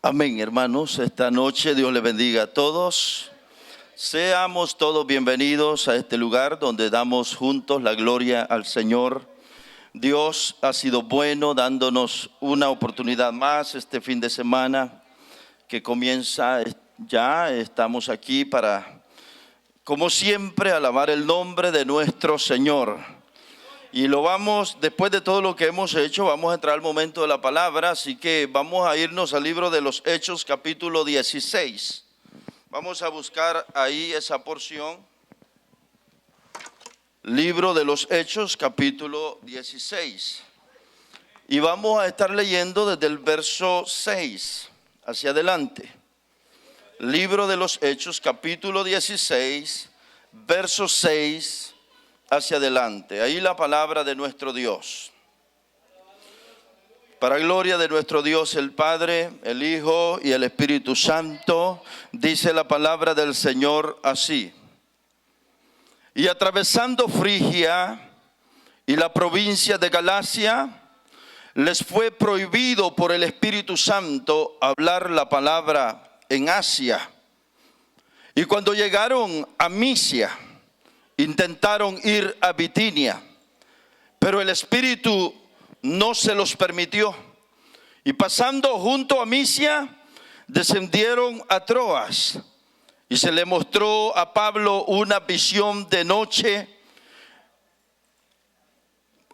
Amén, hermanos. Esta noche Dios les bendiga a todos. Seamos todos bienvenidos a este lugar donde damos juntos la gloria al Señor. Dios ha sido bueno dándonos una oportunidad más este fin de semana que comienza ya. Estamos aquí para, como siempre, alabar el nombre de nuestro Señor. Y después de todo lo que hemos hecho, vamos a entrar al momento de la palabra, así que vamos a irnos al libro de los Hechos, capítulo 16. Vamos a buscar ahí esa porción. Libro de los Hechos, capítulo 16. Y vamos a estar leyendo desde el verso 6 hacia adelante. Libro de los Hechos, capítulo 16, verso 6 hacia adelante. Ahí la palabra de nuestro Dios. Para gloria de nuestro Dios el Padre, el Hijo y el Espíritu Santo, dice la palabra del Señor así: y atravesando Frigia y la provincia de Galacia, les fue prohibido por el Espíritu Santo hablar la palabra en Asia. Y cuando llegaron a Misia, intentaron ir a Bitinia, pero el Espíritu no se los permitió. Y pasando junto a Misia, descendieron a Troas. Y se le mostró a Pablo una visión de noche.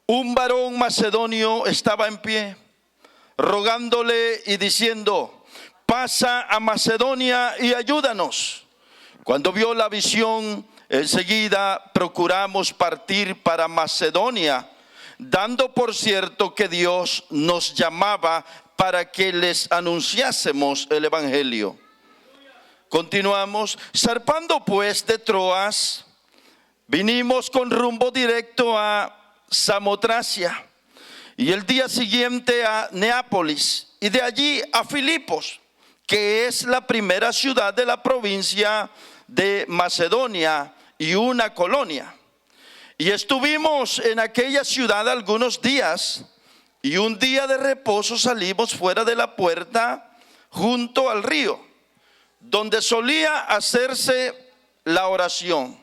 Un varón macedonio estaba en pie, rogándole y diciendo: pasa a Macedonia y ayúdanos. Cuando vio la visión, enseguida procuramos partir para Macedonia, dando por cierto que Dios nos llamaba para que les anunciásemos el evangelio. Continuamos. Zarpando pues de Troas, vinimos con rumbo directo a Samotracia, y el día siguiente a Neápolis, y de allí a Filipos, que es la primera ciudad de la provincia de Macedonia y una colonia. Y estuvimos en aquella ciudad algunos días, y un día de reposo salimos fuera de la puerta junto al río, donde solía hacerse la oración.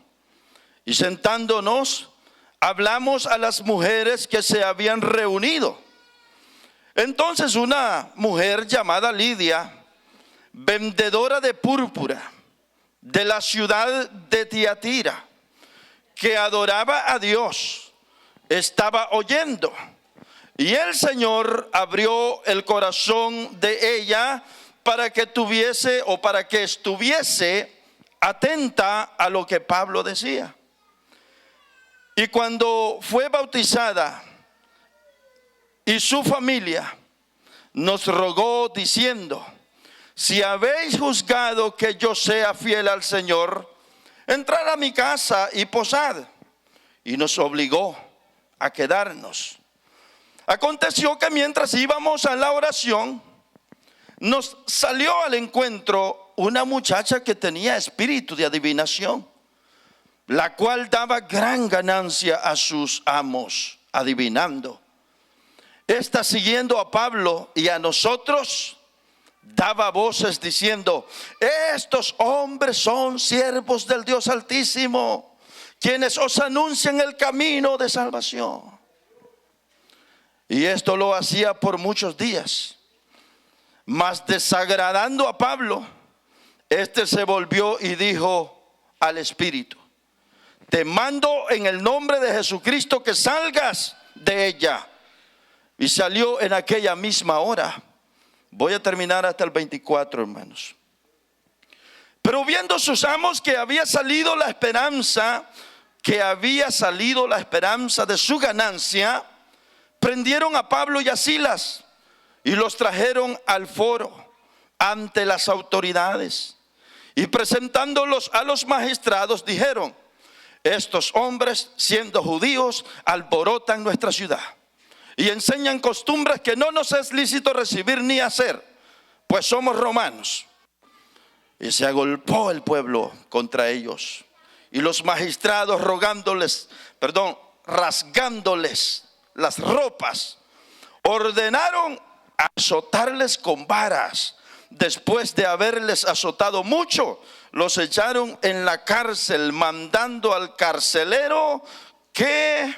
Y sentándonos, hablamos a las mujeres que se habían reunido. Entonces una mujer llamada Lidia, vendedora de púrpura de la ciudad de Tiatira, que adoraba a Dios, estaba oyendo. Y el Señor abrió el corazón de ella para que estuviese atenta a lo que Pablo decía. Y cuando fue bautizada y su familia, nos rogó diciendo: si habéis juzgado que yo sea fiel al Señor, entrad a mi casa y posad. Y nos obligó a quedarnos. Aconteció que mientras íbamos a la oración, nos salió al encuentro una muchacha que tenía espíritu de adivinación, la cual daba gran ganancia a sus amos adivinando. Esta, siguiendo a Pablo y a nosotros, daba voces diciendo: estos hombres son siervos del Dios Altísimo, quienes os anuncian el camino de salvación. Y esto lo hacía por muchos días. Mas desagradando a Pablo, este se volvió y dijo al espíritu: te mando en el nombre de Jesucristo que salgas de ella. Y salió en aquella misma hora. Voy a terminar hasta el 24, hermanos. Pero viendo sus amos que había salido la esperanza de su ganancia, prendieron a Pablo y a Silas y los trajeron al foro ante las autoridades. Y presentándolos a los magistrados, dijeron: estos hombres, siendo judíos, alborotan nuestra ciudad y enseñan costumbres que no nos es lícito recibir ni hacer, pues somos romanos. Y se agolpó el pueblo contra ellos, y los magistrados rasgándoles las ropas, ordenaron azotarles con varas después de haberles azotado mucho, los echaron en la cárcel, mandando al carcelero que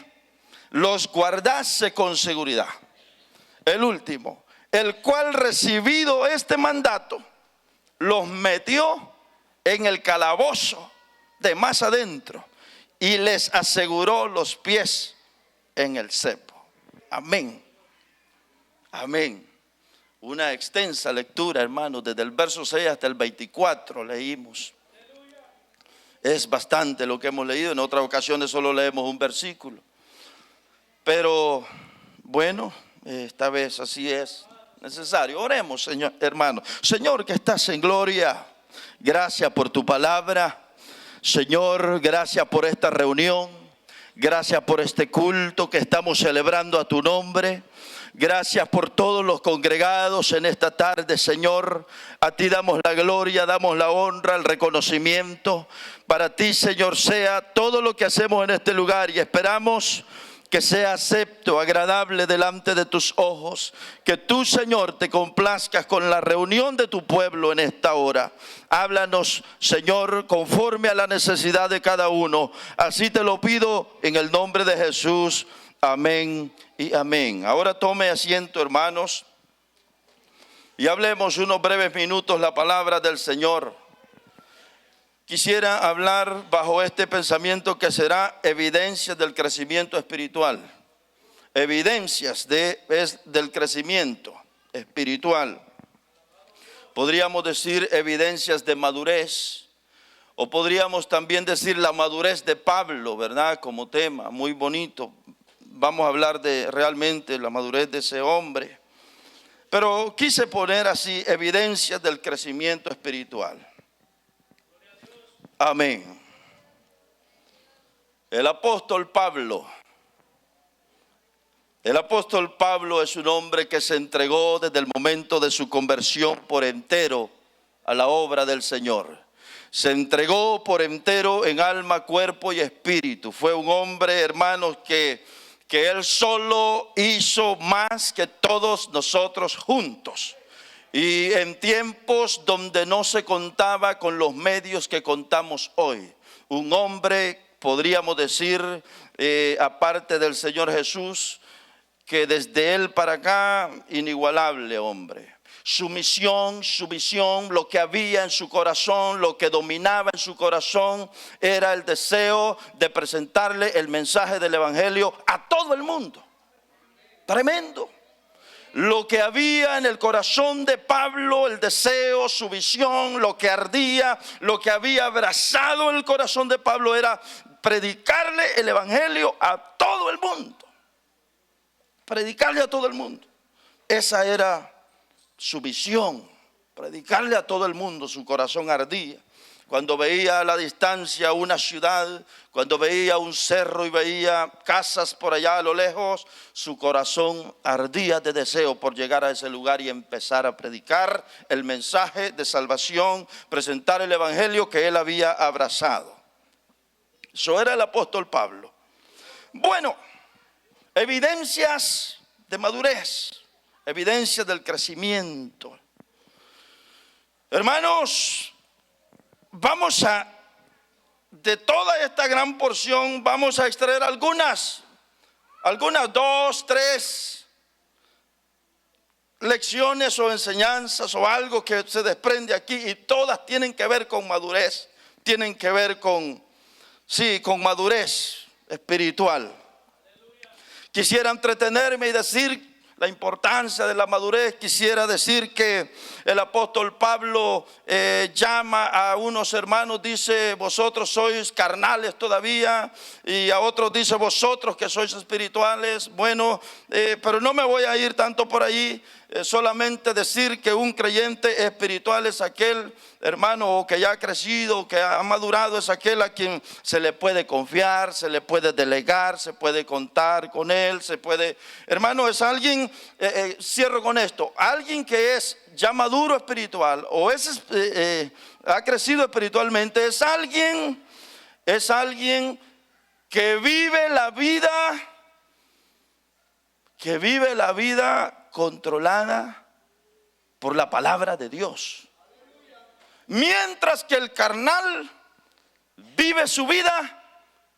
los guardase con seguridad. El último, el cual, recibido este mandato, los metió en el calabozo de más adentro y les aseguró los pies en el cepo. Amén. Amén. Una extensa lectura, hermanos, desde el verso 6 hasta el 24 leímos. Es bastante lo que hemos leído. En otras ocasiones solo leemos un versículo. Pero bueno, esta vez así es necesario. Oremos, Señor, hermano. Señor, que estás en gloria, gracias por tu palabra. Señor, gracias por esta reunión. Gracias por este culto que estamos celebrando a tu nombre. Gracias por todos los congregados en esta tarde, Señor. A ti damos la gloria, damos la honra, el reconocimiento. Para ti, Señor, sea todo lo que hacemos en este lugar, y esperamos que sea acepto, agradable delante de tus ojos. Que tú, Señor, te complazcas con la reunión de tu pueblo en esta hora. Háblanos, Señor, conforme a la necesidad de cada uno. Así te lo pido en el nombre de Jesús. Amén y amén. Ahora tome asiento, hermanos, y hablemos unos breves minutos la palabra del Señor. Quisiera hablar bajo este pensamiento que será evidencias del crecimiento espiritual. Evidencias del crecimiento espiritual. Podríamos decir evidencias de madurez, o podríamos también decir la madurez de Pablo, ¿verdad? Como tema, muy bonito. Vamos a hablar de realmente la madurez de ese hombre. Pero quise poner así evidencias del crecimiento espiritual. Amén. El apóstol Pablo es un hombre que se entregó desde el momento de su conversión por entero a la obra del Señor. Se entregó por entero en alma, cuerpo y espíritu. Fue un hombre, hermanos, que él solo hizo más que todos nosotros juntos. Y en tiempos donde no se contaba con los medios que contamos hoy. Un hombre, podríamos decir, aparte del Señor Jesús, que desde él para acá, inigualable hombre. Su misión, su visión, lo que había en su corazón, lo que dominaba en su corazón, era el deseo de presentarle el mensaje del Evangelio a todo el mundo. Tremendo. Lo que había en el corazón de Pablo, el deseo, su visión, lo que ardía, lo que había abrazado el corazón de Pablo era predicarle el Evangelio a todo el mundo. Predicarle a todo el mundo. Esa era su visión, predicarle a todo el mundo. Su corazón ardía. Cuando veía a la distancia una ciudad, cuando veía un cerro y veía casas por allá a lo lejos, su corazón ardía de deseo por llegar a ese lugar y empezar a predicar el mensaje de salvación, presentar el evangelio que él había abrazado. Eso era el apóstol Pablo. Bueno, evidencias de madurez, evidencias del crecimiento. Hermanos, de toda esta gran porción, vamos a extraer algunas 2, 3 lecciones o enseñanzas o algo que se desprende aquí, y todas tienen que ver con madurez, tienen que ver con madurez espiritual. Quisiera entretenerme y decir la importancia de la madurez. Quisiera decir que el apóstol Pablo llama a unos hermanos, dice: vosotros sois carnales todavía, y a otros dice: vosotros que sois espirituales. Bueno, pero no me voy a ir tanto por ahí. Solamente decir que un creyente espiritual es aquel, hermano, que ya ha crecido, que ha madurado, es aquel a quien se le puede confiar, se le puede delegar, se puede contar con él, hermano, es alguien, cierro con esto, alguien que es ya maduro espiritual o ha crecido espiritualmente, es alguien que vive la vida controlada por la palabra de Dios. Mientras que el carnal vive su vida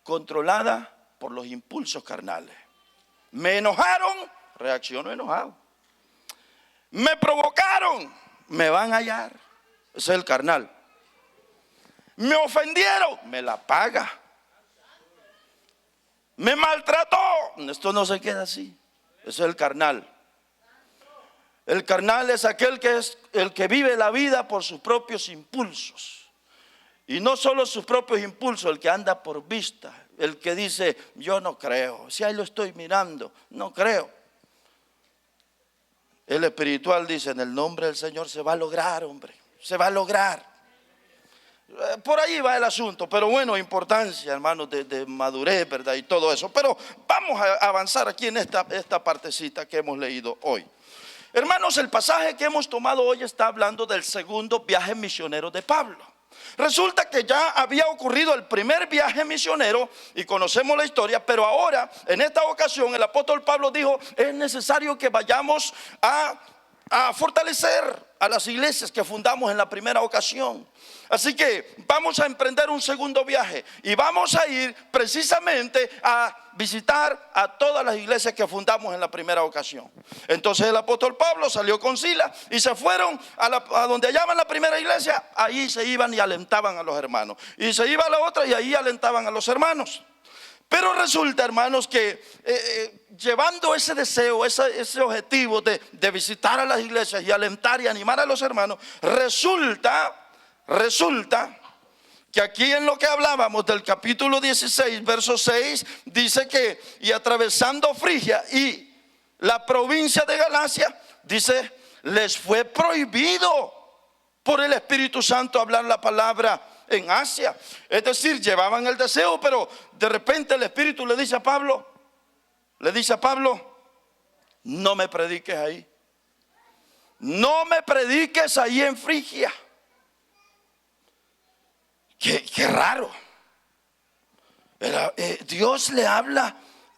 controlada por los impulsos carnales. Me enojaron, reacciono enojado. Me provocaron, me van a hallar. Ese es el carnal. Me ofendieron, me la paga. Me maltrató, esto no se queda así. Ese es el carnal. El carnal es aquel que es el que vive la vida por sus propios impulsos. Y no solo sus propios impulsos, el que anda por vista, el que dice, yo no creo, si ahí lo estoy mirando, no creo. El espiritual dice, en el nombre del Señor se va a lograr, hombre, se va a lograr. Por ahí va el asunto, pero bueno, importancia, hermanos, de madurez, ¿verdad? Y todo eso. Pero vamos a avanzar aquí en esta partecita que hemos leído hoy. Hermanos, el pasaje que hemos tomado hoy está hablando del segundo viaje misionero de Pablo. Resulta que ya había ocurrido el primer viaje misionero y conocemos la historia, pero ahora, en esta ocasión, el apóstol Pablo dijo, es necesario que vayamos a fortalecer a las iglesias que fundamos en la primera ocasión. Así que vamos a emprender un segundo viaje y vamos a ir precisamente a visitar a todas las iglesias que fundamos en la primera ocasión. Entonces el apóstol Pablo salió con Silas y se fueron a donde llaman la primera iglesia. Ahí se iban y alentaban a los hermanos, y se iba a la otra y ahí alentaban a los hermanos. Pero resulta, hermanos, que llevando ese deseo, ese objetivo de visitar a las iglesias y alentar y animar a los hermanos, resulta que aquí en lo que hablábamos del capítulo 16, verso 6, dice que, y atravesando Frigia y la provincia de Galacia, dice, les fue prohibido por el Espíritu Santo hablar la palabra en Asia. Es decir, llevaban el deseo, pero de repente el Espíritu le dice a Pablo, no me prediques ahí. No me prediques ahí en Frigia. Qué raro. Dios le habla,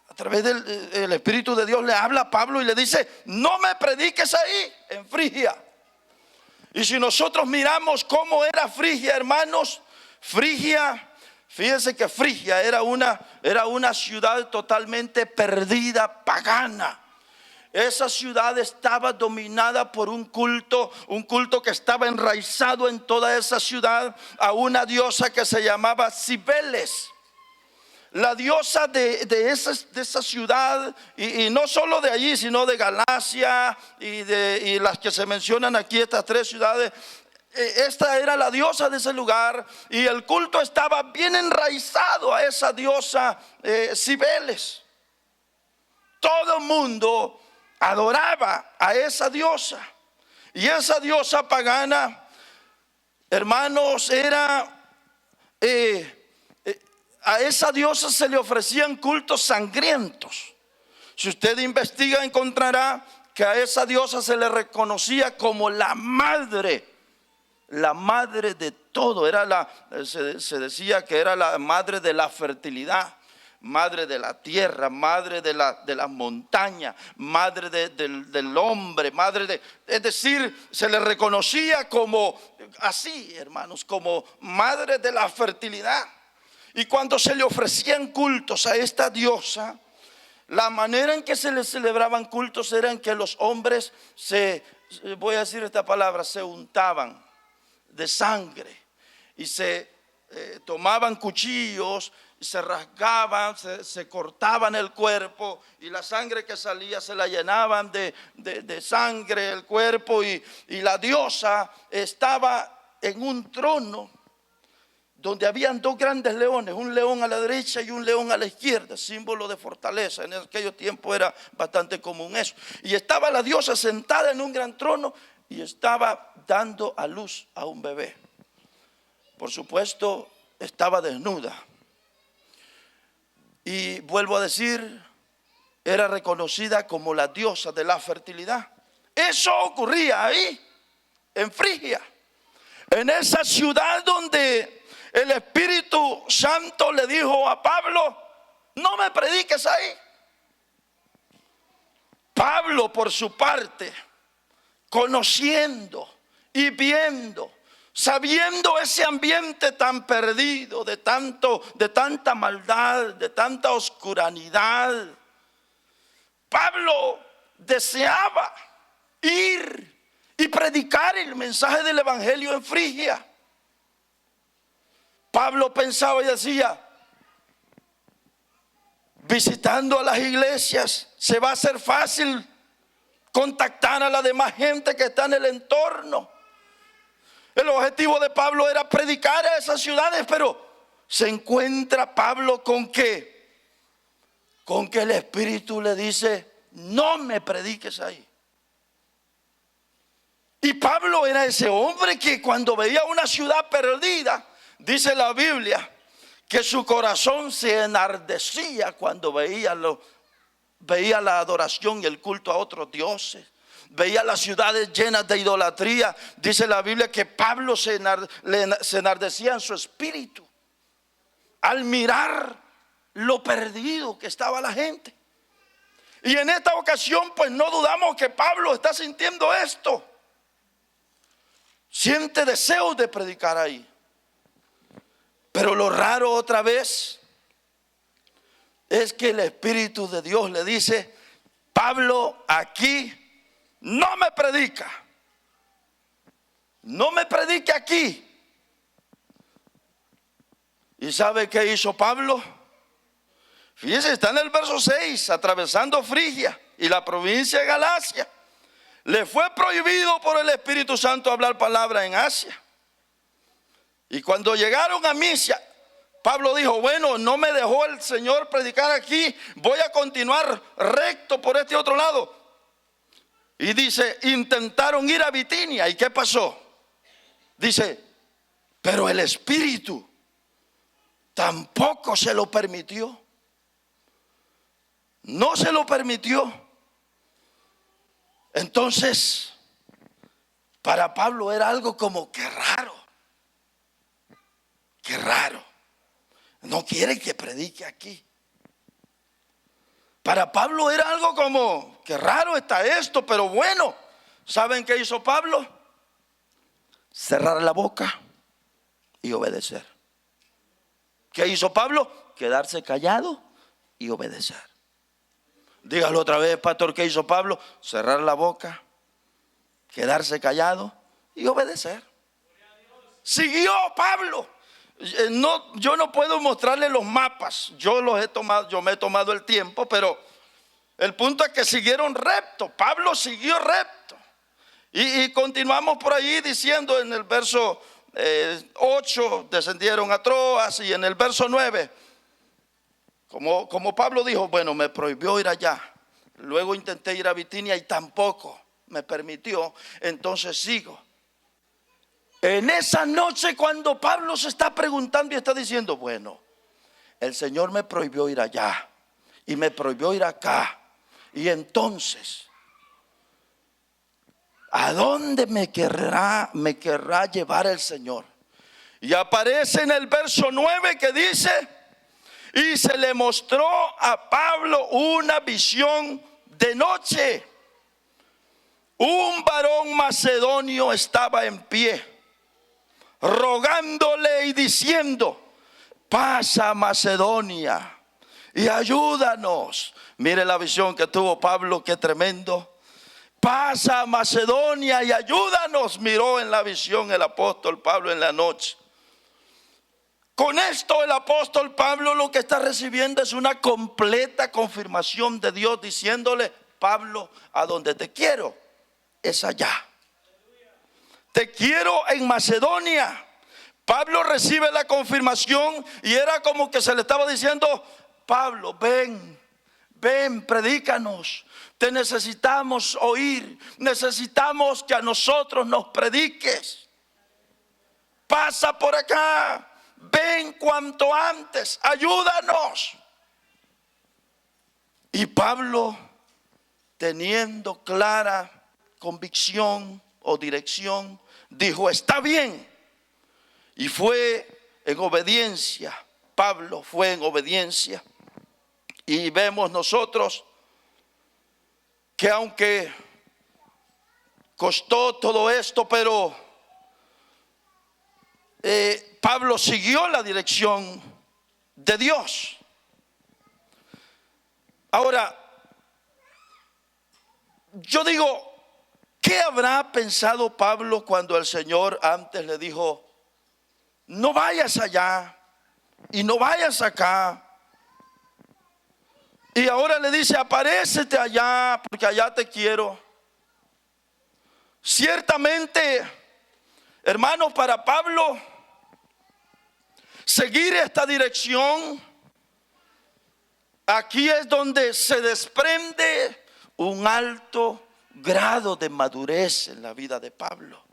a través del Espíritu de Dios le habla a Pablo y le dice, no me prediques ahí en Frigia. Y si nosotros miramos cómo era Frigia, hermanos, Frigia, fíjense que Frigia era una ciudad totalmente perdida, pagana. Esa ciudad estaba dominada por un culto que estaba enraizado en toda esa ciudad a una diosa que se llamaba Cibeles. La diosa de esa ciudad, y no solo de allí, sino de Galacia y las que se mencionan aquí, estas tres ciudades. Esta era la diosa de ese lugar y el culto estaba bien enraizado a esa diosa Cibeles. Todo el mundo adoraba a esa diosa, y esa diosa pagana, hermanos, a esa diosa se le ofrecían cultos sangrientos. Si usted investiga, encontrará que a esa diosa se le reconocía como la madre de todo. Se decía que era la madre de la fertilidad, madre de la tierra, madre de las montañas, madre del hombre, es decir, se le reconocía como así, hermanos, como madre de la fertilidad. Y cuando se le ofrecían cultos a esta diosa, la manera en que se le celebraban cultos era en que los hombres voy a decir esta palabra, se untaban de sangre y se tomaban cuchillos, se rasgaban, se cortaban el cuerpo, y la sangre que salía se la llenaban de sangre el cuerpo, y la diosa estaba en un trono donde habían dos grandes leones, un león a la derecha y un león a la izquierda, símbolo de fortaleza. En aquellos tiempos era bastante común eso. Y estaba la diosa sentada en un gran trono y estaba dando a luz a un bebé. Por supuesto, estaba desnuda. Y vuelvo a decir, era reconocida como la diosa de la fertilidad. Eso ocurría ahí, en Frigia, en esa ciudad donde el Espíritu Santo le dijo a Pablo, no me prediques ahí. Pablo, por su parte, conociendo y viendo, sabiendo ese ambiente tan perdido, de tanta maldad, de tanta oscuridad, Pablo deseaba ir y predicar el mensaje del evangelio en Frigia. Pablo pensaba y decía: visitando a las iglesias se va a hacer fácil contactar a la demás gente que está en el entorno. El objetivo de Pablo era predicar a esas ciudades, pero se encuentra Pablo con que el Espíritu le dice: no me prediques ahí. Y Pablo era ese hombre que cuando veía una ciudad perdida, dice la Biblia, que su corazón se enardecía cuando veía la adoración y el culto a otros dioses. Veía las ciudades llenas de idolatría. Dice la Biblia que Pablo se enardecía en su espíritu al mirar lo perdido que estaba la gente. Y en esta ocasión pues no dudamos que Pablo está sintiendo esto. Siente deseos de predicar ahí. Pero lo raro otra vez es que el Espíritu de Dios le dice: Pablo, aquí no me predica. No me predique aquí. ¿Y sabe qué hizo Pablo? Fíjese, está en el verso 6, atravesando Frigia y la provincia de Galacia. Le fue prohibido por el Espíritu Santo hablar palabra en Asia. Y cuando llegaron a Misia, Pablo dijo: bueno, no me dejó el Señor predicar aquí, voy a continuar recto por este otro lado. Y dice, intentaron ir a Bitinia. ¿Y qué pasó? Dice, pero el Espíritu tampoco se lo permitió. No se lo permitió. Entonces, para Pablo era algo como que raro. Qué raro. No quiere que predique aquí. Para Pablo era algo como, qué raro está esto, pero bueno. ¿Saben qué hizo Pablo? Cerrar la boca y obedecer. ¿Qué hizo Pablo? Quedarse callado y obedecer. Dígalo otra vez, pastor, ¿qué hizo Pablo? Cerrar la boca, quedarse callado y obedecer. Siguió Pablo. Yo no puedo mostrarle los mapas. Yo me he tomado el tiempo, pero el punto es que siguieron recto. Pablo siguió recto. Y continuamos por ahí diciendo en el verso 8, descendieron a Troas, y en el verso 9, como Pablo dijo, bueno, me prohibió ir allá. Luego intenté ir a Bitinia y tampoco me permitió. Entonces sigo. En esa noche, cuando Pablo se está preguntando y está diciendo, bueno, el Señor me prohibió ir allá y me prohibió ir acá, y entonces, ¿a dónde me querrá llevar el Señor? Y aparece en el verso 9 que dice: y se le mostró a Pablo una visión de noche. Un varón macedonio estaba en pie, rogándole y diciendo: pasa a Macedonia y ayúdanos. Mire la visión que tuvo Pablo, qué tremendo. Pasa a Macedonia y ayúdanos, miró en la visión el apóstol Pablo en la noche. Con esto el apóstol Pablo lo que está recibiendo es una completa confirmación de Dios, diciéndole: Pablo, a donde te quiero es allá. Te quiero en Macedonia. Pablo recibe la confirmación y era como que se le estaba diciendo: Pablo, ven, predícanos. Te necesitamos oír. Necesitamos que a nosotros nos prediques. Pasa por acá. Ven cuanto antes, ayúdanos. Y Pablo, teniendo clara convicción o dirección, dijo: está bien. Y fue en obediencia. Pablo fue en obediencia. Y vemos nosotros que aunque costó todo esto, pero Pablo siguió la dirección de Dios. Ahora, yo digo, ¿qué habrá pensado Pablo cuando el Señor antes le dijo, no vayas allá y no vayas acá? Y ahora le dice, aparécete allá porque allá te quiero. Ciertamente, hermanos, para Pablo, seguir esta dirección, aquí es donde se desprende un alto grado de madurez en la vida de Pablo.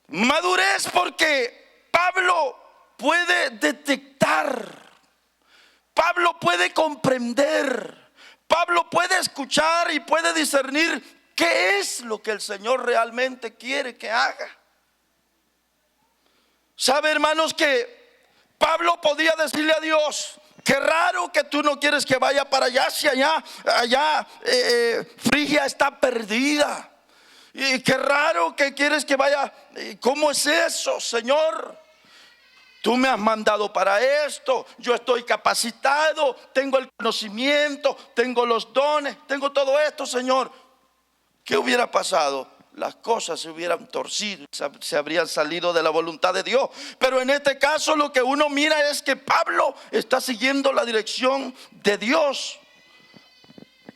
Madurez porque Pablo puede detectar, Pablo puede comprender, Pablo puede escuchar y puede discernir qué es lo que el Señor realmente quiere que haga. ¿Sabe, hermanos, que Pablo podía decirle a Dios, qué raro que tú no quieres que vaya para allá, si allá Frigia está perdida? Y qué raro que quieres que vaya. ¿Cómo es eso, Señor? Tú me has mandado para esto, yo estoy capacitado, tengo el conocimiento, tengo los dones, tengo todo esto, Señor. ¿Qué hubiera pasado? Las cosas se hubieran torcido, se habrían salido de la voluntad de Dios. Pero en este caso lo que uno mira es que Pablo está siguiendo la dirección de Dios.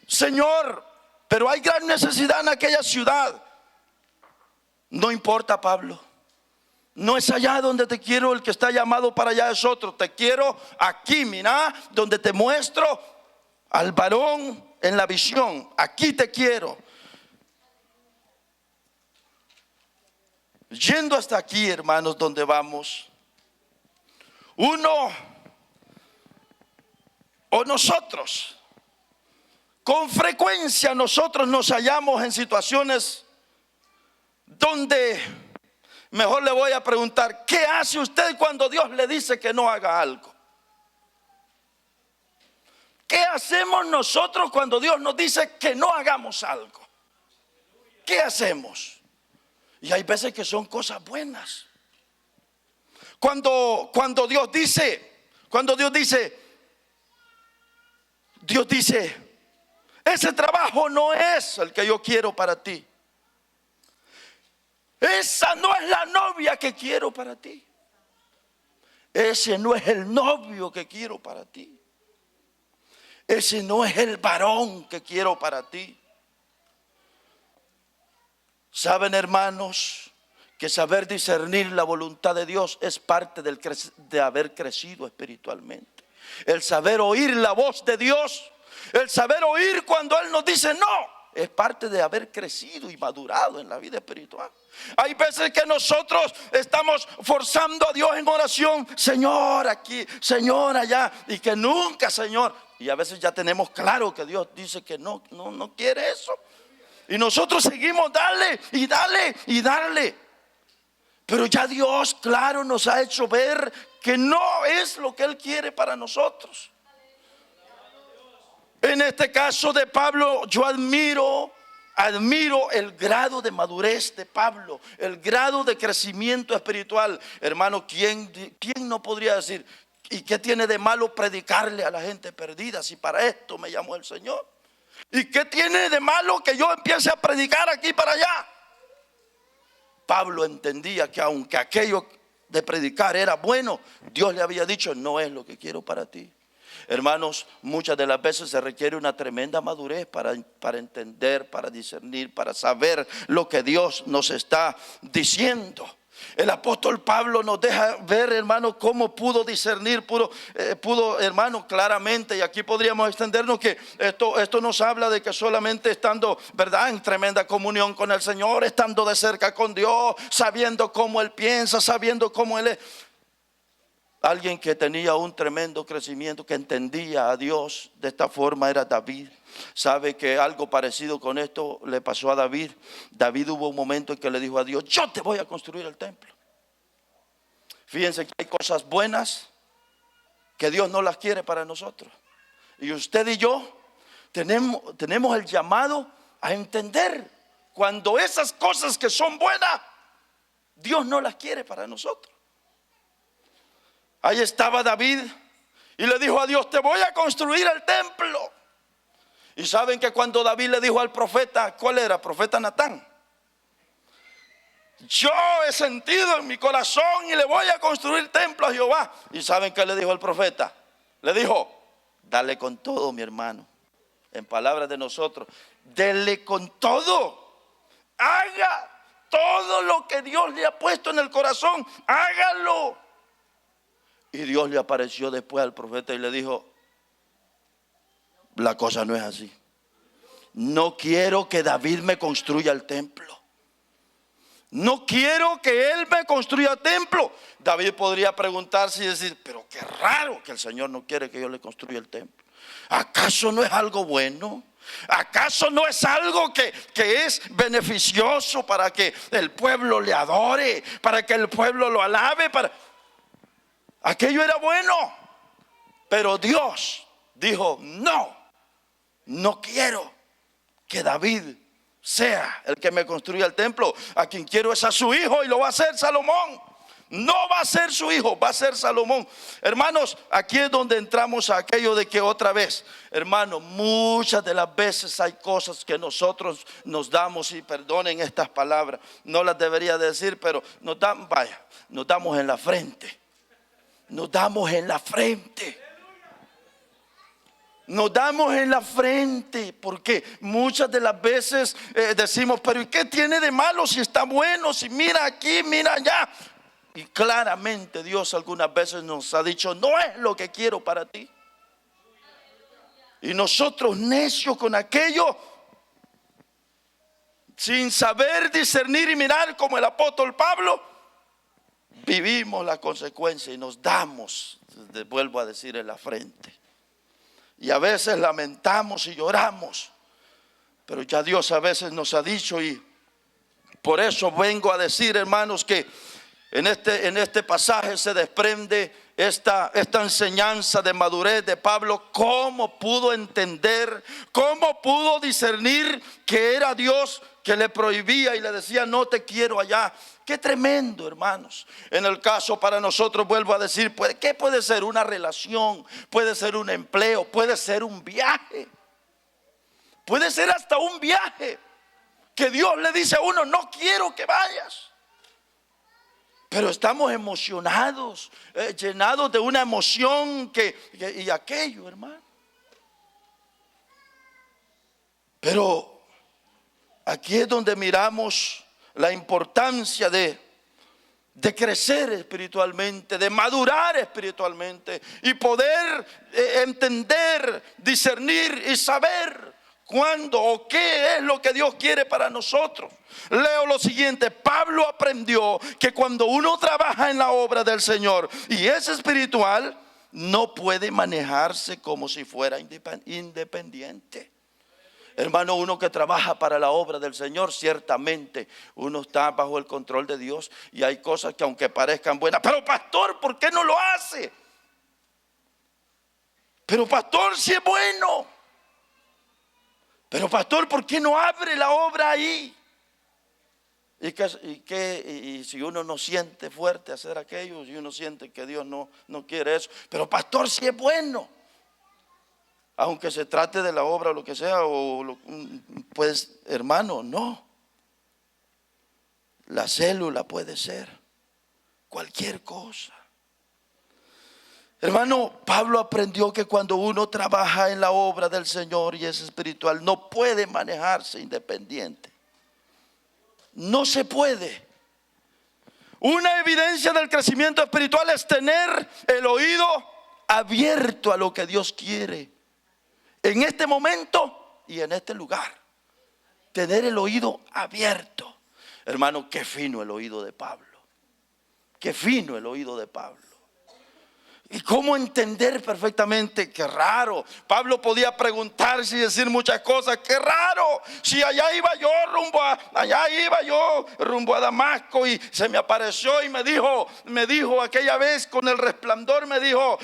Señor, pero hay gran necesidad en aquella ciudad. No importa, Pablo, no es allá donde te quiero, el que está llamado para allá es otro. Te quiero aquí, mira, donde te muestro al varón en la visión. Aquí te quiero. Yendo hasta aquí, hermanos, donde vamos, uno o nosotros, con frecuencia nosotros nos hallamos en situaciones donde, mejor le voy a preguntar, ¿qué hace usted cuando Dios le dice que no haga algo? ¿Qué hacemos nosotros cuando Dios nos dice que no hagamos algo? ¿Qué hacemos? Y hay veces que son cosas buenas. Cuando Dios dice, ese trabajo no es el que yo quiero para ti. Esa no es la novia que quiero para ti. Ese no es el novio que quiero para ti. Ese no es el varón que quiero para ti. Saben, hermanos, que saber discernir la voluntad de Dios es parte de haber crecido espiritualmente. El saber oír la voz de Dios, el saber oír cuando Él nos dice no, es parte de haber crecido y madurado en la vida espiritual. Hay veces que nosotros estamos forzando a Dios en oración, Señor aquí, Señor allá, y que nunca, Señor. Y a veces ya tenemos claro que Dios dice que no quiere eso. Y nosotros seguimos darle y darle y darle. Pero ya Dios, claro, nos ha hecho ver que no es lo que Él quiere para nosotros. En este caso de Pablo, yo admiro el grado de madurez de Pablo, el grado de crecimiento espiritual. Hermano, ¿quién no podría decir, ¿y qué tiene de malo predicarle a la gente perdida si para esto me llamó el Señor? ¿Y qué tiene de malo que yo empiece a predicar aquí para allá? Pablo entendía que aunque aquello de predicar era bueno, Dios le había dicho, no es lo que quiero para ti. Hermanos, muchas de las veces se requiere una tremenda madurez para entender, para discernir, para saber lo que Dios nos está diciendo. El apóstol Pablo nos deja ver, hermano, cómo pudo discernir, pudo, hermano, claramente. Y aquí podríamos extendernos que esto nos habla de que solamente estando, verdad, en tremenda comunión con el Señor, estando de cerca con Dios, sabiendo cómo Él piensa, sabiendo cómo Él es. Alguien que tenía un tremendo crecimiento, que entendía a Dios de esta forma, era David. Sabe que algo parecido con esto le pasó a David. David hubo un momento en que le dijo a Dios, yo te voy a construir el templo. Fíjense que hay cosas buenas que Dios no las quiere para nosotros. Y usted y yo tenemos el llamado a entender cuando esas cosas que son buenas, Dios no las quiere para nosotros. Ahí estaba David y le dijo a Dios: te voy a construir el templo. Y saben que cuando David le dijo al profeta, ¿cuál era? Profeta Natán: yo he sentido en mi corazón y le voy a construir templo a Jehová. Y saben qué le dijo el profeta. Le dijo: dale con todo, mi hermano. En palabras de nosotros, dele con todo. Haga todo lo que Dios le ha puesto en el corazón, hágalo. Y Dios le apareció después al profeta y le dijo: la cosa no es así. No quiero que David me construya el templo. No quiero que él me construya el templo. David podría preguntarse y decir: pero qué raro que el Señor no quiere que yo le construya el templo. ¿Acaso no es algo bueno? ¿Acaso no es algo que es beneficioso para que el pueblo le adore, para que el pueblo lo alabe? Aquello era bueno. Pero Dios dijo: no quiero que David sea el que me construya el templo. A quien quiero es a su hijo, y lo va a hacer Salomón. No va a ser su hijo, va a ser Salomón. Hermanos, aquí es donde entramos a aquello de que otra vez, hermanos, muchas de las veces hay cosas que nosotros nos damos, y perdonen estas palabras, no las debería decir, pero nos damos en la frente. Nos damos en la frente. Nos damos en la frente porque muchas de las veces decimos: pero ¿y qué tiene de malo si está bueno? Si mira aquí, mira allá. Y claramente Dios algunas veces nos ha dicho: no es lo que quiero para ti. Y nosotros, necios con aquello, sin saber discernir y mirar como el apóstol Pablo, vivimos la consecuencia y nos damos, vuelvo a decir, en la frente. Y a veces lamentamos y lloramos, pero ya Dios a veces nos ha dicho, y por eso vengo a decir, hermanos, que en este pasaje se desprende esta enseñanza de madurez de Pablo. Cómo pudo entender, cómo pudo discernir que era Dios que le prohibía y le decía: no te quiero allá. Qué tremendo, hermanos. En el caso para nosotros, vuelvo a decir, ¿qué puede ser? Una relación, puede ser un empleo, puede ser un viaje, puede ser hasta un viaje que Dios le dice a uno: no quiero que vayas. Pero estamos emocionados, llenados de una emoción y aquello, hermano. Pero aquí es donde miramos la importancia de crecer espiritualmente, de madurar espiritualmente y poder entender, discernir y saber cuándo o qué es lo que Dios quiere para nosotros. Leo lo siguiente: Pablo aprendió que cuando uno trabaja en la obra del Señor y es espiritual, no puede manejarse como si fuera independiente. Hermano, uno que trabaja para la obra del Señor, ciertamente uno está bajo el control de Dios, y hay cosas que aunque parezcan buenas: pero pastor, ¿por qué no lo hace? Pero pastor, si es bueno. Pero pastor, ¿por qué no abre la obra ahí? Y si uno no siente fuerte hacer aquello, si uno siente que Dios no quiere eso. Pero pastor, si es bueno. Aunque se trate de la obra o lo que sea, pues hermano, no. La célula puede ser cualquier cosa. Hermano, Pablo aprendió que cuando uno trabaja en la obra del Señor y es espiritual, no puede manejarse independiente. No se puede. Una evidencia del crecimiento espiritual es tener el oído abierto a lo que Dios quiere en este momento y en este lugar. Tener el oído abierto. Hermano, qué fino el oído de Pablo. Qué fino el oído de Pablo. Y cómo entender perfectamente. Qué raro. Pablo podía preguntarse y decir muchas cosas. Qué raro. Si allá iba yo rumbo a Damasco, y se me apareció y me dijo aquella vez con el resplandor, me dijo: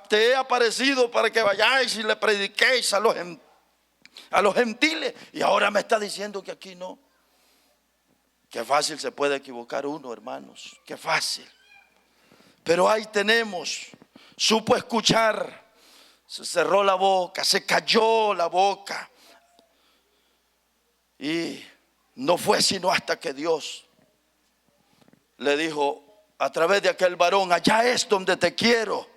te he aparecido para que vayáis y le prediquéis a los gentiles. Y ahora me está diciendo que aquí no. Qué fácil se puede equivocar uno, hermanos, qué fácil. Pero ahí tenemos, supo escuchar, se cerró la boca, se cayó la boca. Y no fue sino hasta que Dios le dijo a través de aquel varón: allá es donde te quiero,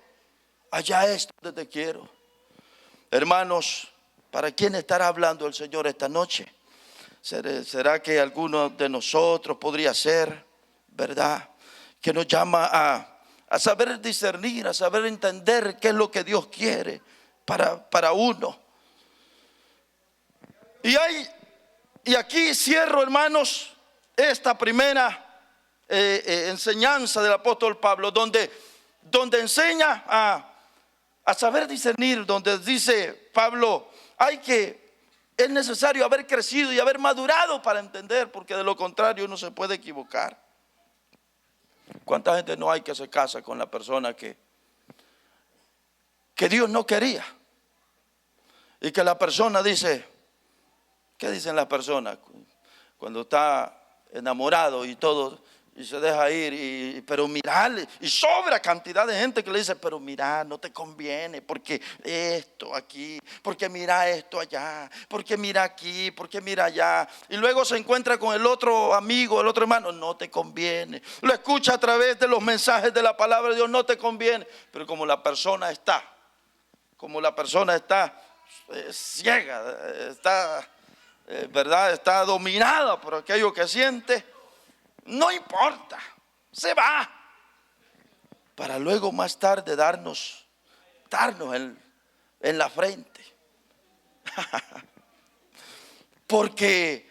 allá es donde te quiero. Hermanos, ¿para quién estará hablando el Señor esta noche? ¿Será que alguno de nosotros podría ser, verdad? Que nos llama a saber discernir, a saber entender qué es lo que Dios quiere para uno. Y aquí cierro, hermanos, esta primera enseñanza del apóstol Pablo, donde enseña a saber discernir, donde dice Pablo, es necesario haber crecido y haber madurado para entender, porque de lo contrario uno se puede equivocar. ¿Cuánta gente no hay que se casa con la persona que Dios no quería? Y que la persona dice, ¿qué dicen las personas cuando está enamorado y todo, y se deja ir? Pero mira, y sobra cantidad de gente que le dice, pero mira, no te conviene, porque esto aquí, porque mira esto allá, porque mira aquí, porque mira allá. Y luego se encuentra con el otro amigo, el otro hermano, no te conviene. Lo escucha a través de los mensajes de la palabra de Dios, no te conviene. Pero como la persona está ciega, está, ¿verdad? Está dominada por aquello que siente, no importa, se va, para luego más tarde darnos en la frente. porque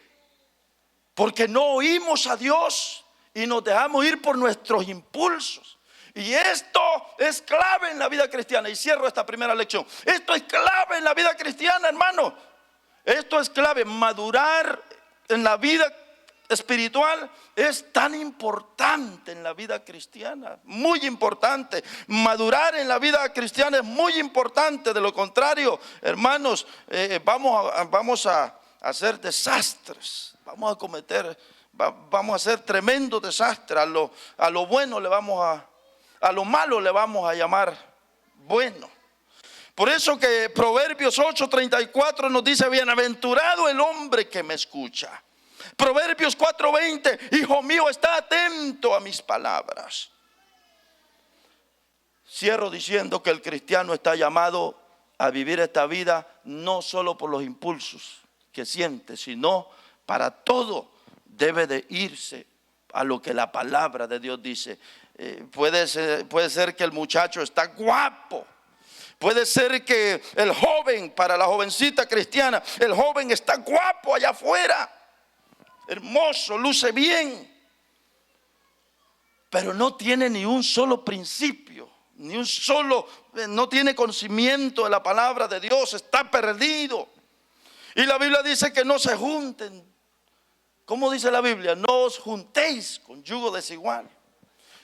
no oímos a Dios y nos dejamos ir por nuestros impulsos. Y esto es clave en la vida cristiana. Y cierro esta primera lección. Esto es clave en la vida cristiana, hermano. Esto es clave. Madurar en la vida espiritual es tan importante en la vida cristiana, muy importante. Madurar en la vida cristiana es muy importante. De lo contrario, hermanos, vamos a hacer desastres, vamos a hacer tremendo desastre. A lo bueno a lo malo le vamos a llamar bueno. Por eso que Proverbios 8:34 nos dice: bienaventurado el hombre que me escucha. Proverbios 4:20, hijo mío, está atento a mis palabras. Cierro diciendo que el cristiano está llamado a vivir esta vida no solo por los impulsos que siente, sino para todo debe de irse a lo que la palabra de Dios dice. Puede ser que el muchacho está guapo. Puede ser que el joven, para la jovencita cristiana, el joven está guapo allá afuera, hermoso, luce bien, pero no tiene ni un solo principio, no tiene conocimiento de la palabra de Dios, está perdido. Y la Biblia dice que no se junten. ¿Cómo dice la Biblia? No os juntéis con yugo desigual.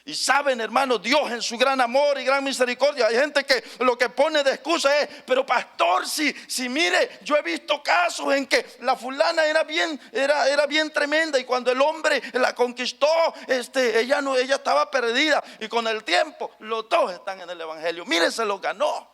Y saben, hermanos, Dios en su gran amor y gran misericordia, hay gente que lo que pone de excusa es: pero pastor, si mire, yo he visto casos en que la fulana era bien tremenda, y cuando el hombre la conquistó, ella estaba perdida, y con el tiempo los dos están en el evangelio. Mire, se lo ganó.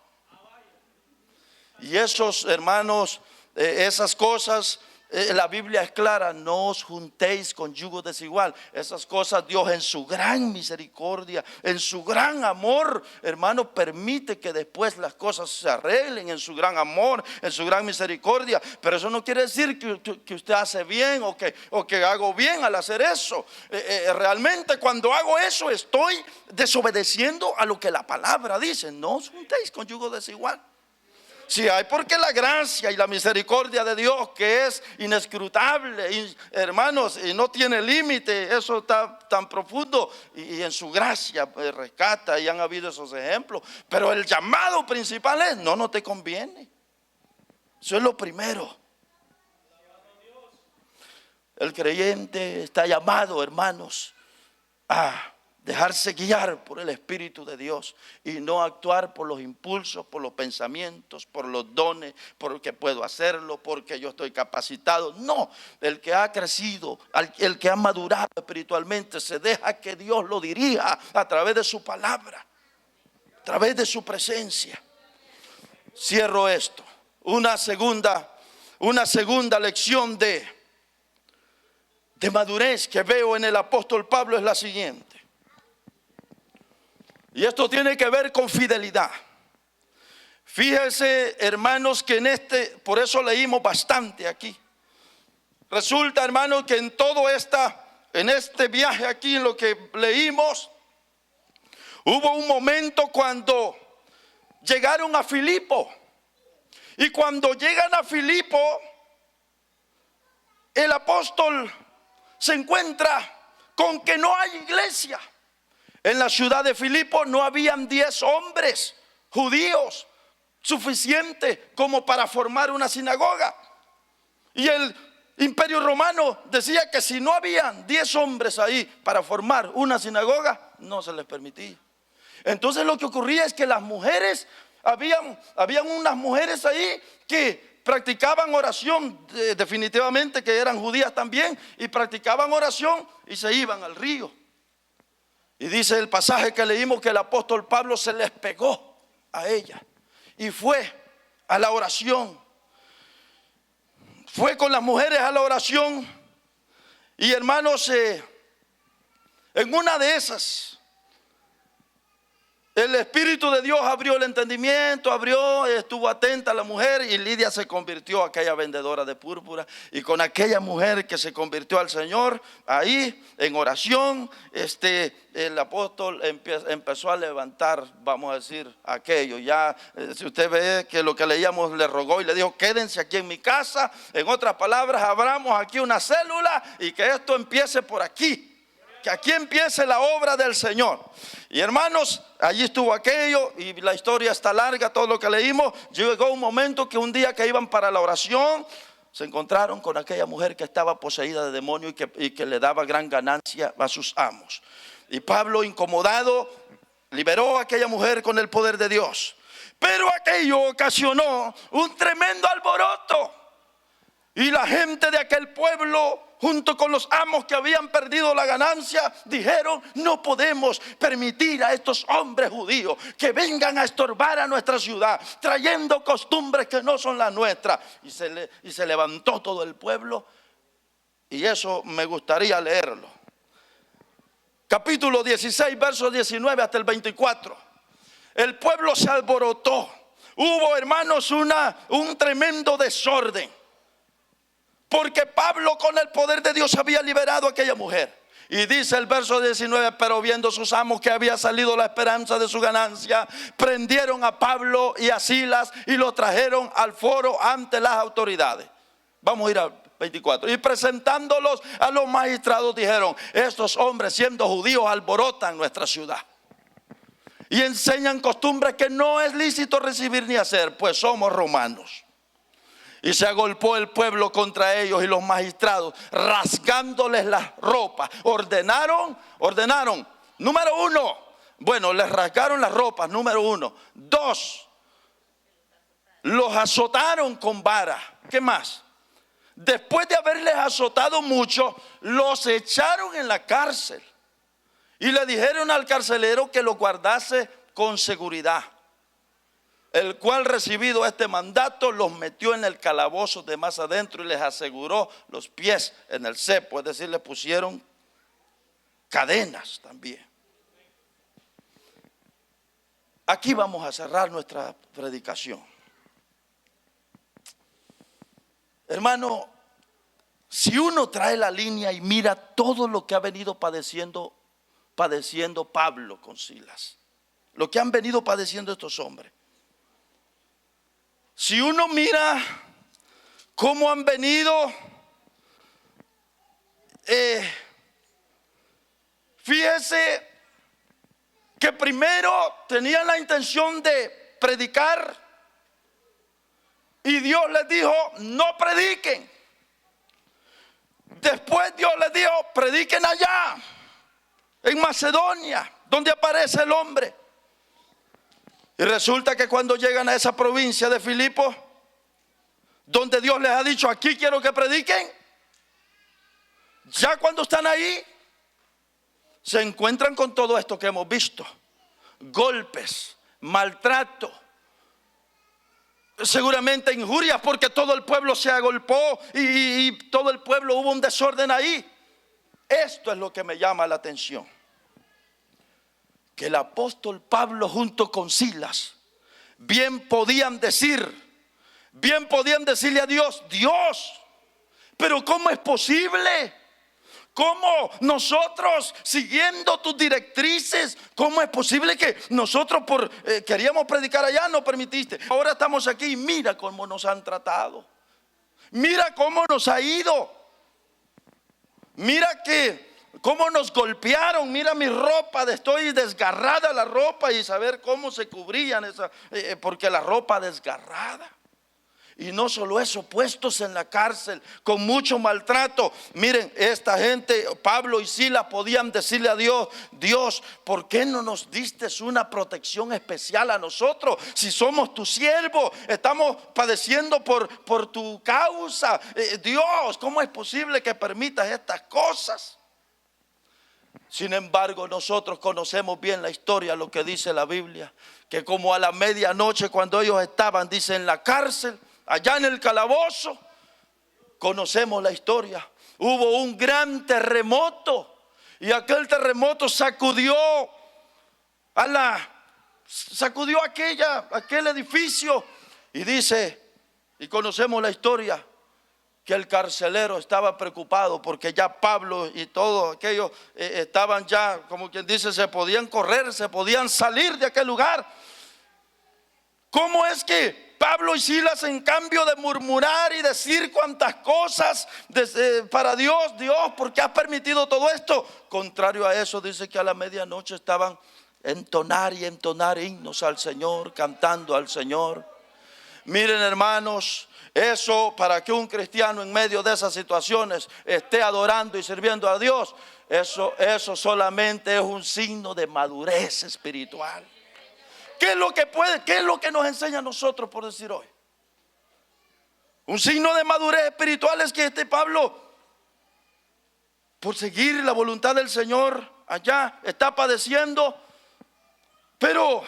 Y esos, hermanos, esas cosas, la Biblia es clara: no os juntéis con yugo desigual. Esas cosas Dios en su gran misericordia, en su gran amor, hermano, permite que después las cosas se arreglen en su gran amor, en su gran misericordia. Pero eso no quiere decir que usted hace bien o que hago bien al hacer eso. Realmente cuando hago eso estoy desobedeciendo a lo que la palabra dice: no os juntéis con yugo desigual. Sí hay, porque la gracia y la misericordia de Dios, que es inescrutable, hermanos, y no tiene límite, eso está tan profundo, y en su gracia rescata, y han habido esos ejemplos. Pero el llamado principal es: no te conviene. Eso es lo primero. El creyente está llamado, hermanos, a dejarse guiar por el Espíritu de Dios y no actuar por los impulsos, por los pensamientos, por los dones, porque puedo hacerlo, porque yo estoy capacitado. No, el que ha crecido, el que ha madurado espiritualmente, se deja que Dios lo dirija a través de su palabra, a través de su presencia. Cierro esto. Una segunda lección de madurez que veo en el apóstol Pablo es la siguiente. Y esto tiene que ver con fidelidad. Fíjense, hermanos, que por eso leímos bastante aquí. Resulta, hermanos, que en este viaje aquí, en lo que leímos, hubo un momento cuando llegaron a Filipo. Y cuando llegan a Filipo, el apóstol se encuentra con que no hay iglesia. En la ciudad de Filipo no habían 10 hombres judíos suficientes como para formar una sinagoga. Y el Imperio Romano decía que si no habían 10 hombres ahí para formar una sinagoga, no se les permitía. Entonces lo que ocurría es que las mujeres, habían unas mujeres ahí que practicaban oración, definitivamente que eran judías también, y practicaban oración y se iban al río. Y dice el pasaje que leímos que el apóstol Pablo se les pegó a ella y fue a la oración. Fue con las mujeres a la oración. Y hermanos, en una de esas, el Espíritu de Dios abrió el entendimiento, estuvo atenta a la mujer, y Lidia se convirtió a aquella vendedora de púrpura. Y con aquella mujer que se convirtió al Señor, ahí en oración, el apóstol empezó a levantar, vamos a decir, aquello. Ya, si usted ve que lo que leíamos, le rogó y le dijo: quédense aquí en mi casa. En otras palabras, abramos aquí una célula y que esto empiece por aquí. Que aquí empiece la obra del Señor. Y hermanos, allí estuvo aquello, y la historia está larga, todo lo que leímos. Llegó un momento que un día que iban para la oración, se encontraron con aquella mujer que estaba poseída de demonio y que le daba gran ganancia a sus amos. Y Pablo, incomodado, liberó a aquella mujer con el poder de Dios. Pero aquello ocasionó un tremendo alboroto. Y la gente de aquel pueblo, junto con los amos que habían perdido la ganancia, dijeron: no podemos permitir a estos hombres judíos que vengan a estorbar a nuestra ciudad, trayendo costumbres que no son las nuestras. Y se levantó todo el pueblo, y eso me gustaría leerlo. Capítulo 16, versos 19 hasta el 24. El pueblo se alborotó. Hubo, hermanos, un tremendo desorden. Porque Pablo, con el poder de Dios, había liberado a aquella mujer. Y dice el verso 19: pero viendo sus amos que había salido la esperanza de su ganancia, prendieron a Pablo y a Silas y lo trajeron al foro ante las autoridades. Vamos a ir al 24. Y presentándolos a los magistrados, dijeron: estos hombres, siendo judíos, alborotan nuestra ciudad y enseñan costumbres que no es lícito recibir ni hacer, pues somos romanos. Y se agolpó el pueblo contra ellos, y los magistrados, rasgándoles las ropas, ordenaron, número 1, bueno, les rasgaron las ropas, número 1. 2, los azotaron con vara. ¿Qué más? Después de haberles azotado mucho, los echaron en la cárcel y le dijeron al carcelero que los guardase con seguridad. El cual, recibido este mandato, los metió en el calabozo de más adentro y les aseguró los pies en el cepo. Es decir, le pusieron cadenas también. Aquí vamos a cerrar nuestra predicación. Hermano, si uno trae la línea y mira todo lo que ha venido padeciendo Pablo con Silas, lo que han venido padeciendo estos hombres. Si uno mira cómo han venido, fíjese que primero tenían la intención de predicar y Dios les dijo: no prediquen. Después Dios les dijo: prediquen allá. en Macedonia, donde aparece el hombre. Y resulta que cuando llegan a esa provincia de Filipos, donde Dios les ha dicho, aquí quiero que prediquen, ya cuando están ahí, se encuentran con todo esto que hemos visto: golpes, maltrato, seguramente injurias, porque todo el pueblo se agolpó y todo el pueblo, hubo un desorden ahí. Esto es lo que me llama la atención, que el apóstol Pablo junto con Silas bien podían decirle a Dios: Dios, pero ¿cómo es posible? ¿Cómo nosotros, siguiendo tus directrices, cómo es posible que nosotros queríamos predicar allá, no permitiste? Ahora estamos aquí y mira cómo nos han tratado. Mira cómo nos ha ido. Mira cómo nos golpearon. Mira mi ropa, estoy desgarrada la ropa, y saber cómo se cubrían porque la ropa desgarrada. Y no solo eso, puestos en la cárcel con mucho maltrato. Miren, esta gente, Pablo y Silas, podían decirle a Dios: Dios, ¿por qué no nos diste una protección especial a nosotros? Si somos tus siervos, estamos padeciendo por tu causa. Dios, ¿cómo es posible que permitas estas cosas? Sin embargo, nosotros conocemos bien la historia, lo que dice la Biblia, que como a la medianoche, cuando ellos estaban, dice, en la cárcel, allá en el calabozo, conocemos la historia, hubo un gran terremoto, y aquel terremoto sacudió aquel edificio, y dice, y conocemos la historia, que el carcelero estaba preocupado porque ya Pablo y todos aquellos estaban ya, como quien dice, se podían correr, se podían salir de aquel lugar. ¿Cómo es que Pablo y Silas, en cambio de murmurar y decir cuantas cosas para Dios, ¿por qué has permitido todo esto? Contrario a eso, dice que a la medianoche estaban entonar himnos al Señor, cantando al Señor. Miren, hermanos, eso, para que un cristiano en medio de esas situaciones esté adorando y sirviendo a Dios, eso solamente es un signo de madurez espiritual. ¿Qué es lo que nos enseña a nosotros, por decir hoy? Un signo de madurez espiritual es que Pablo, por seguir la voluntad del Señor, allá está padeciendo, pero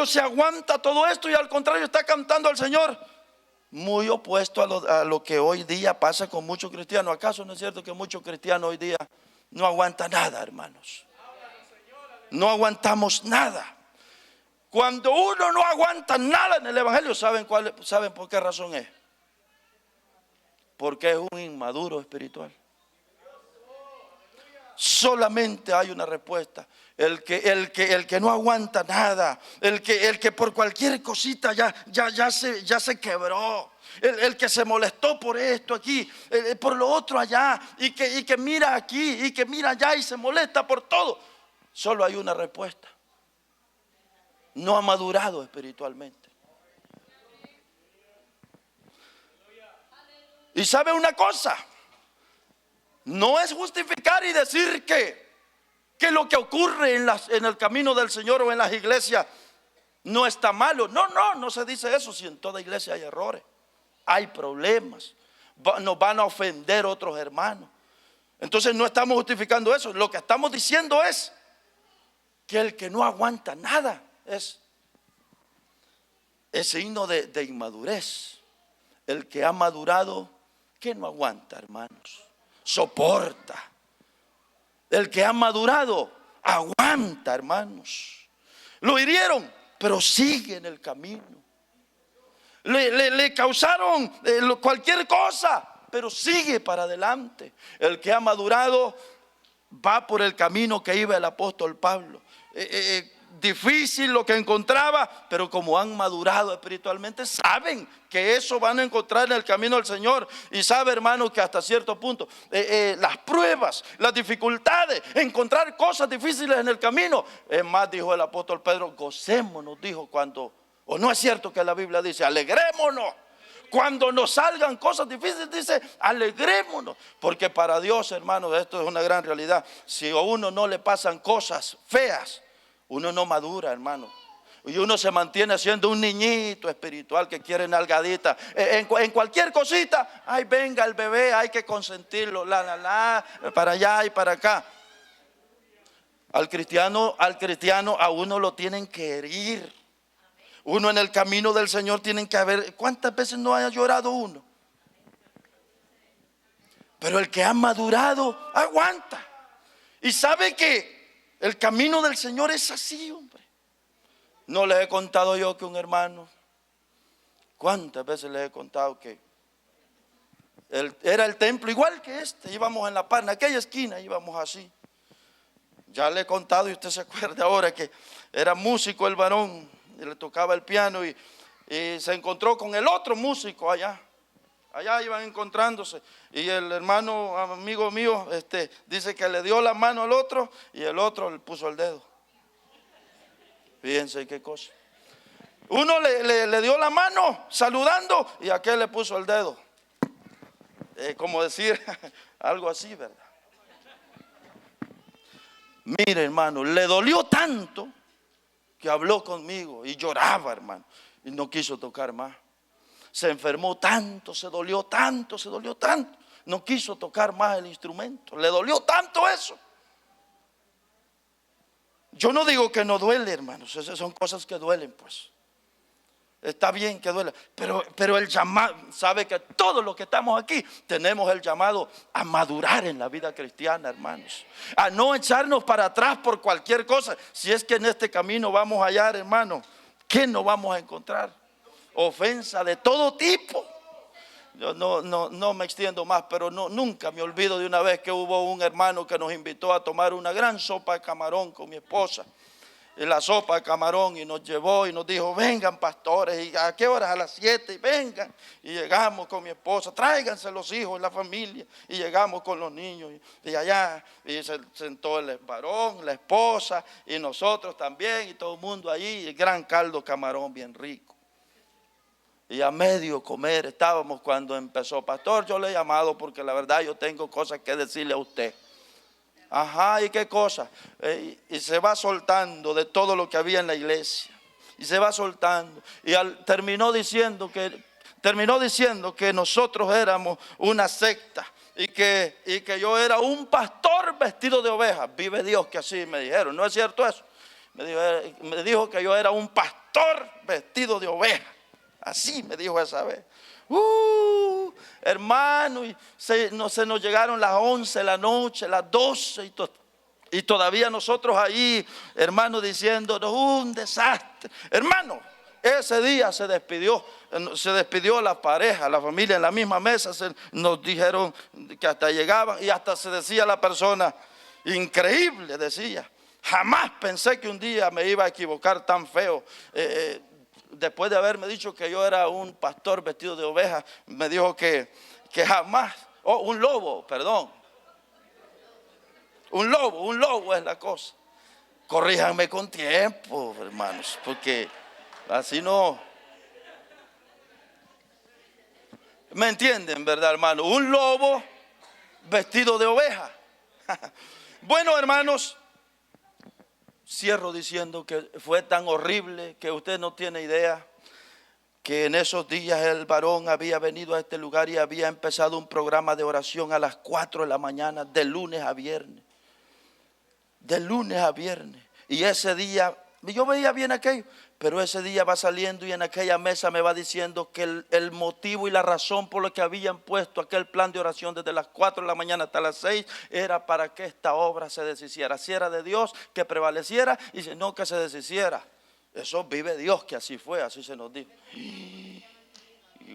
se aguanta todo esto, y al contrario está cantando al Señor. Muy opuesto a lo que hoy día pasa con muchos cristianos. ¿Acaso no es cierto que muchos cristianos hoy día no aguantan nada, hermanos? No aguantamos nada. Cuando uno no aguanta nada en el evangelio, ¿saben por qué razón es? Porque es un inmaduro espiritual. Solamente hay una respuesta: el que no aguanta nada, el que por cualquier cosita ya se quebró, el que se molestó por esto aquí, por lo otro allá, y que mira aquí y que mira allá y se molesta por todo. Solo hay una respuesta: no ha madurado espiritualmente. Y sabe una cosa, no es justificar y decir que lo que ocurre en el camino del Señor o en las iglesias no está malo. No se dice eso. Si en toda iglesia hay errores, hay problemas, nos van a ofender otros hermanos. Entonces no estamos justificando eso. Lo que estamos diciendo es que el que no aguanta nada es signo de inmadurez. El que ha madurado, ¿qué no aguanta, hermanos? Soporta. El que ha madurado aguanta, hermanos. Lo hirieron, pero sigue en el camino. Le causaron cualquier cosa, pero sigue para adelante. El que ha madurado va por el camino que iba el apóstol Pablo. Difícil lo que encontraba, pero como han madurado espiritualmente, saben que eso van a encontrar en el camino del Señor. Y sabe, hermano, que hasta cierto punto las pruebas, las dificultades, encontrar cosas difíciles en el camino. Es más, dijo el apóstol Pedro, gocémonos, dijo, o no es cierto que la Biblia dice, alegrémonos Cuando nos salgan cosas difíciles, dice, alegrémonos. Porque para Dios, hermanos, esto es una gran realidad. Si a uno no le pasan cosas feas, uno no madura, hermano. Y uno se mantiene siendo un niñito espiritual que quiere nalgadita. En cualquier cosita, ay, venga el bebé, hay que consentirlo, para allá y para acá. Al cristiano a uno lo tienen que herir. Uno en el camino del Señor tienen que haber. ¿Cuántas veces no haya llorado uno? Pero el que ha madurado aguanta. Y sabe que el camino del Señor es así, hombre. No les he contado yo que un hermano, ¿cuántas veces les he contado que era el templo igual que este? Íbamos en la par, en aquella esquina íbamos así. Ya le he contado y usted se acuerda ahora que era músico el varón y le tocaba el piano y se encontró con el otro músico allá. Allá iban encontrándose y el hermano amigo mío dice que le dio la mano al otro y el otro le puso el dedo. Fíjense qué cosa. Uno le dio la mano saludando y aquel le puso el dedo. Como decir algo así, ¿verdad? Mire, hermano, le dolió tanto que habló conmigo y lloraba, hermano, y no quiso tocar más. Se enfermó tanto, se dolió tanto, no quiso tocar más el instrumento. Le dolió tanto eso. Yo no digo que no duele, hermanos, esas son cosas que duelen, pues. Está bien que duele, pero el llamado, sabe que todos los que estamos aquí tenemos el llamado a madurar en la vida cristiana, hermanos. A no echarnos para atrás por cualquier cosa. Si es que en este camino vamos a hallar, hermano, ¿qué no vamos a encontrar? Ofensa de todo tipo. Yo no me extiendo más, pero nunca me olvido de una vez que hubo un hermano que nos invitó a tomar una gran sopa de camarón con mi esposa. Y la sopa de camarón y nos llevó y nos dijo, vengan pastores, ¿y a qué horas? A las 7, y vengan. Y llegamos con mi esposa, tráiganse los hijos, la familia. Y llegamos con los niños y allá, y se sentó el varón, la esposa y nosotros también y todo el mundo allí. Y gran caldo camarón bien rico. Y a medio comer estábamos cuando empezó, pastor, yo le he llamado porque la verdad yo tengo cosas que decirle a usted. Ajá, ¿y qué cosa? Y se va soltando de todo lo que había en la iglesia. Y se va soltando. Y terminó diciendo que nosotros éramos una secta. Y que yo era un pastor vestido de ovejas. Vive Dios que así me dijeron. ¿No es cierto eso? Me dijo que yo era un pastor vestido de ovejas. Así me dijo esa vez. Hermano, y se nos llegaron las 11 de la noche, las 12 y todavía nosotros ahí, hermano, diciéndonos un desastre. Hermano, ese día se despidió la pareja, la familia en la misma mesa. Nos dijeron que hasta llegaban y hasta se decía la persona, increíble, decía. Jamás pensé que un día me iba a equivocar tan feo. Después de haberme dicho que yo era un pastor vestido de ovejas, me dijo que jamás, un lobo, perdón. Un lobo es la cosa. Corríjanme con tiempo, hermanos, porque así no. ¿Me entienden, verdad, hermano? Un lobo vestido de oveja. Bueno, hermanos, cierro diciendo que fue tan horrible que usted no tiene idea, que en esos días el varón había venido a este lugar y había empezado un programa de oración a las 4 de la mañana, de lunes a viernes. De lunes a viernes. Y ese día, yo veía bien aquello, pero ese día va saliendo y en aquella mesa me va diciendo que el motivo y la razón por lo que habían puesto aquel plan de oración desde las 4 de la mañana hasta las 6 era para que esta obra se deshiciera. Si era de Dios, que prevaleciera, y si no, que se deshiciera. Eso vive Dios, que así fue, así se nos dijo. Y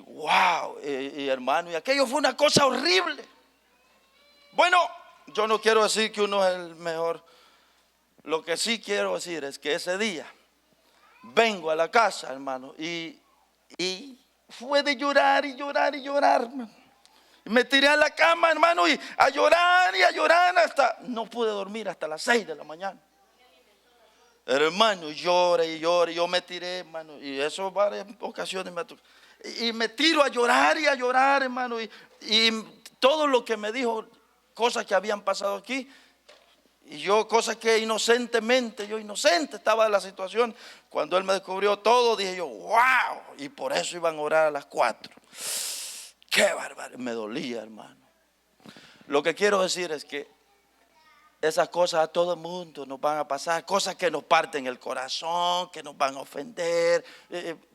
wow, y hermano, y aquello fue una cosa horrible. Bueno, yo no quiero decir que uno es el mejor. Lo que sí quiero decir es que ese día vengo a la casa, hermano, y fue de llorar y llorar y llorar, hermano. Y me tiré a la cama, hermano, y a llorar hasta, no pude dormir hasta las 6 de la mañana. Hermano, llora y llora, y yo me tiré, hermano, y eso varias ocasiones me tocó. y me tiro a llorar y a llorar, hermano. Y todo lo que me dijo, cosas que habían pasado aquí. Y yo, cosas que inocentemente, yo inocente estaba de la situación. Cuando él me descubrió todo, dije yo, wow. Y por eso iban a orar a las 4. Qué bárbaro, me dolía, hermano. Lo que quiero decir es que esas cosas a todo el mundo nos van a pasar, cosas que nos parten el corazón, que nos van a ofender.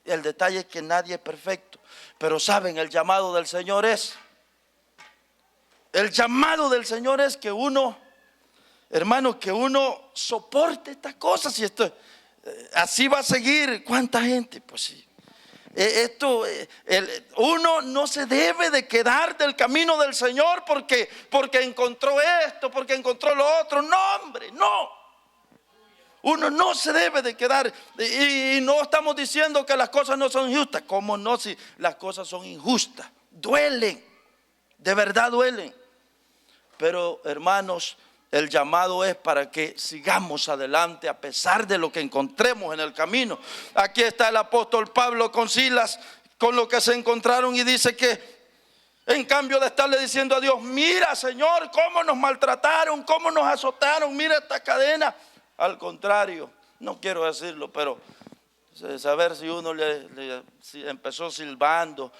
El detalle es que nadie es perfecto. Pero saben, el llamado del Señor es que uno, hermano, que uno soporte estas cosas. Y esto así va a seguir. ¿Cuánta gente? Pues sí. Uno no se debe de quedar del camino del Señor porque encontró esto, porque encontró lo otro. No, hombre, no. Uno no se debe de quedar. Y no estamos diciendo que las cosas no son justas. ¿Cómo no? Si las cosas son injustas, duelen, de verdad duelen. Pero, hermanos, el llamado es para que sigamos adelante a pesar de lo que encontremos en el camino. Aquí está el apóstol Pablo con Silas, con lo que se encontraron, y dice que en cambio de estarle diciendo a Dios, mira, Señor, cómo nos maltrataron, cómo nos azotaron, mira esta cadena. Al contrario, no quiero decirlo, pero saber si uno si empezó silbando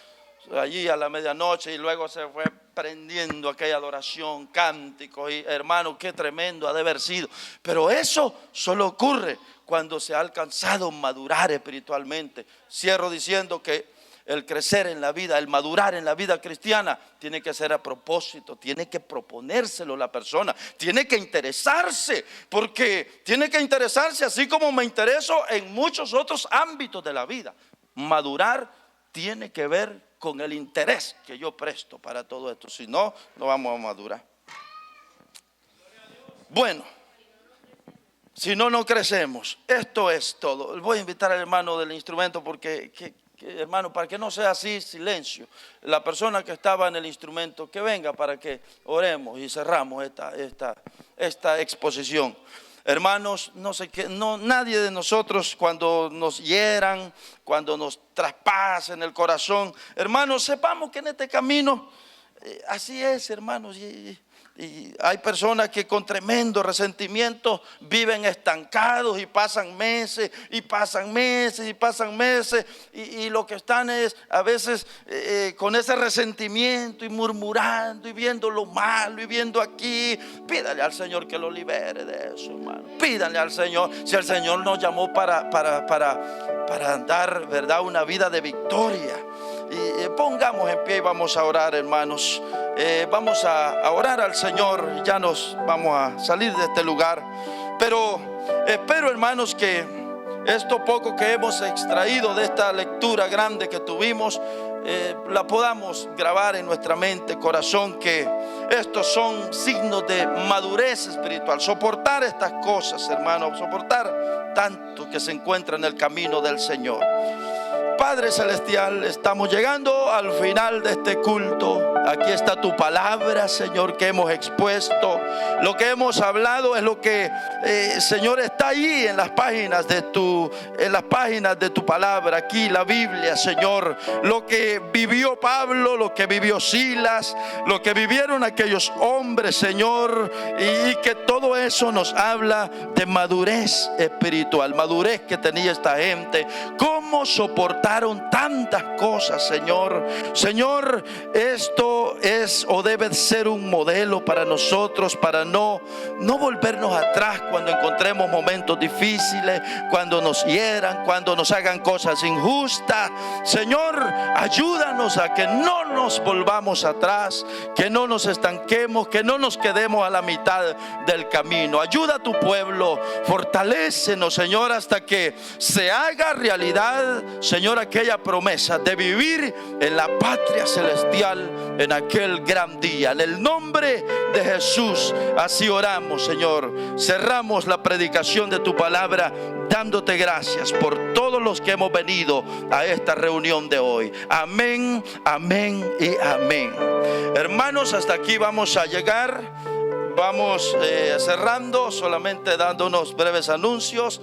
allí a la medianoche y luego se fue prendiendo aquella adoración, cánticos, y hermano, qué tremendo ha de haber sido. Pero eso solo ocurre cuando se ha alcanzado madurar espiritualmente. Cierro diciendo que el crecer en la vida, el madurar en la vida cristiana tiene que ser a propósito, tiene que proponérselo la persona, tiene que interesarse, porque tiene que interesarse así como me intereso en muchos otros ámbitos de la vida. Madurar tiene que ver con el interés que yo presto para todo esto. Si no, no vamos a madurar. Bueno, si no, no crecemos. Esto es todo. Voy a invitar al hermano del instrumento porque, hermano, para que no sea así, silencio. La persona que estaba en el instrumento, que venga para que oremos y cerramos esta exposición. Hermanos, no sé qué, nadie de nosotros cuando nos hieran, cuando nos traspasen el corazón, hermanos, sepamos que en este camino así es, hermanos. Y hay personas que con tremendo resentimiento viven estancados y pasan meses y pasan meses y pasan meses y lo que están es a veces con ese resentimiento y murmurando y viendo lo malo y viendo aquí. Pídale al Señor que lo libere de eso, hermano. Pídale al Señor. Si el Señor nos llamó para andar, ¿verdad?, una vida de victoria. Y pongamos en pie y vamos a orar, hermanos. Vamos a orar al Señor. Ya nos vamos a salir de este lugar. Pero espero, hermanos, que esto poco que hemos extraído de esta lectura grande que tuvimos, la podamos grabar en nuestra mente, corazón, que estos son signos de madurez espiritual. Soportar estas cosas, hermanos, soportar tanto que se encuentra en el camino del Señor. Padre Celestial, estamos llegando al final de este culto. Aquí está tu palabra, Señor, que hemos expuesto. Lo que hemos hablado es lo que, Señor, está ahí en las páginas de tu palabra. Aquí la Biblia, Señor. Lo que vivió Pablo, lo que vivió Silas, lo que vivieron aquellos hombres, Señor. Y que todo eso nos habla de madurez espiritual, madurez que tenía esta gente. Cómo soportar tantas cosas, Señor. Señor, esto es o debe ser un modelo para nosotros, para no volvernos atrás cuando encontremos momentos difíciles, cuando nos hieran, cuando nos hagan cosas injustas. Señor, ayúdanos a que no nos volvamos atrás, que no nos estanquemos, que no nos quedemos a la mitad del camino. Ayuda a tu pueblo, fortalécenos, Señor, hasta que se haga realidad, Señor, aquella promesa de vivir en la patria celestial en aquel gran día. En el nombre de Jesús, así oramos, Señor. Cerramos la predicación de tu palabra dándote gracias por todos los que hemos venido a esta reunión de hoy. Amén, amén y amén. Hermanos, hasta aquí vamos a llegar. Vamos cerrando, solamente dando unos breves anuncios.